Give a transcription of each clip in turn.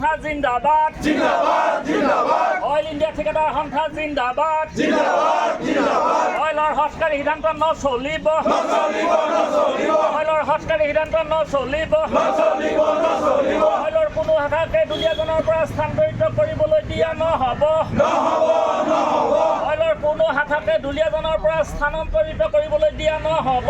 জিন্দাবাদ জিন্দাবাদ জিন্দাবাদ অয়েল ইন্ডিয়া ঠিকাদাৰ সন্থা জিন্দাবাদ জিন্দাবাদ জিন্দাবাদ অয়েলৰ হস্কাৰী সিদ্ধান্ত নচলিব অয়েলৰ হস্কাৰী সিদ্ধান্ত নচলিব অয়েলৰ কোনো শাখাকে দুলীয়াজনৰ পৰা স্থানান্তৰিত কৰিবলৈ দিয়া নহ'ব অয়েলৰ কোনো শাখাকে দুলীয়াজনৰ পৰা স্থানান্তৰিত কৰিবলৈ দিয়া নহ'ব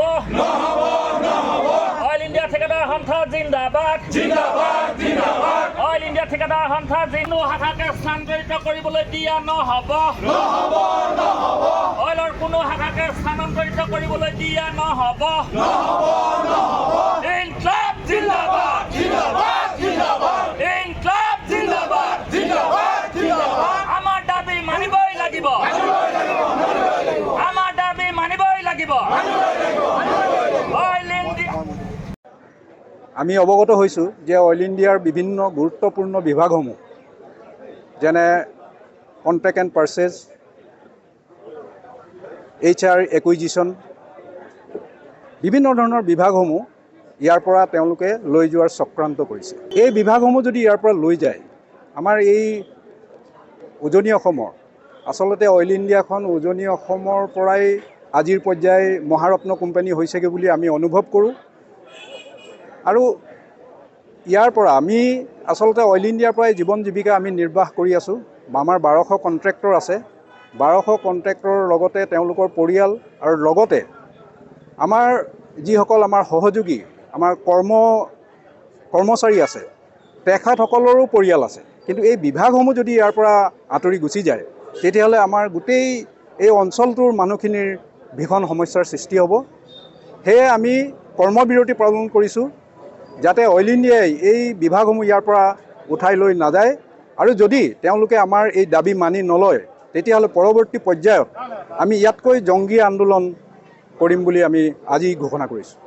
অয়েল ইণ্ডিয়া ঠিকাদাৰ সন্থা জিন্দাবাদ জিন্দাবাদ জিন্দাবাদ অয়েল ইণ্ডিয়া ঠিকাদাৰ সন্থা কোনো শাখাকে স্থানান্তৰিত কৰিবলৈ দিয়া নহ'ব অয়েলৰ কোনো শাখাকে স্থানান্তৰিত কৰিবলৈ দিয়া নহ'ব ইনকলাব জিন্দাবাদ জিন্দাবাদ জিন্দাবাদ ইনকলাব জিন্দাবাদ জিন্দাবাদ জিন্দাবাদ আমাৰ দাবী মানিবই লাগিব আমাৰ দাবী মানিবই লাগিব অয়েল ইণ্ডিয়া আমি অৱগত হৈছোঁ যে অইল ইণ্ডিয়াৰ বিভিন্ন গুৰুত্বপূৰ্ণ বিভাগসমূহ যেনে contract and purchase HR acquisition বিভিন্ন ধৰণৰ বিভাগসমূহ ইয়াৰ পৰা তেওঁলোকে লৈ যোৱাৰ চক্ৰান্ত কৰিছে। এই বিভাগসমূহ যদি ইয়াৰ পৰা লৈ যায় আমাৰ এই উজনি অসমৰ আচলতে অইল ইণ্ডিয়াখন উজনি অসমৰ পৰাই আজিৰ পৰ্যায় মহাৰত্ন কোম্পানী হৈছেগৈ বুলি আমি অনুভৱ কৰোঁ আৰু ইয়াৰ পৰা আমি আচলতে অইল ইণ্ডিয়াৰ পৰাই জীৱন জীৱিকা আমি নিৰ্বাহ কৰি আছোঁ। আমাৰ 1200 কণ্ট্ৰেক্টৰ আছে 1200 কণ্ট্ৰেক্টৰৰ লগতে তেওঁলোকৰ পৰিয়াল আৰু লগতে আমাৰ যিসকল আমাৰ সহযোগী আমাৰ কৰ্মচাৰী আছে তেখেতসকলৰো পৰিয়াল আছে। কিন্তু এই বিভাগসমূহ যদি ইয়াৰ পৰা আঁতৰি গুচি যায় তেতিয়াহ'লে আমাৰ গোটেই এই অঞ্চলটোৰ মানুহখিনিৰ ভীষণ সমস্যাৰ সৃষ্টি হ'ব। সেয়ে আমি কৰ্মবিৰতি পালন কৰিছোঁ যাতে অইল ইণ্ডিয়াই এই বিভাগসমূহ ইয়াৰ পৰা উঠাই লৈ নাযায় আৰু যদি তেওঁলোকে আমাৰ এই দাবী মানি নলয় তেতিয়াহ'লে পৰৱৰ্তী পৰ্যায়ত আমি ইয়াতকৈ জংগী আন্দোলন কৰিম বুলি আমি আজি ঘোষণা কৰিছোঁ।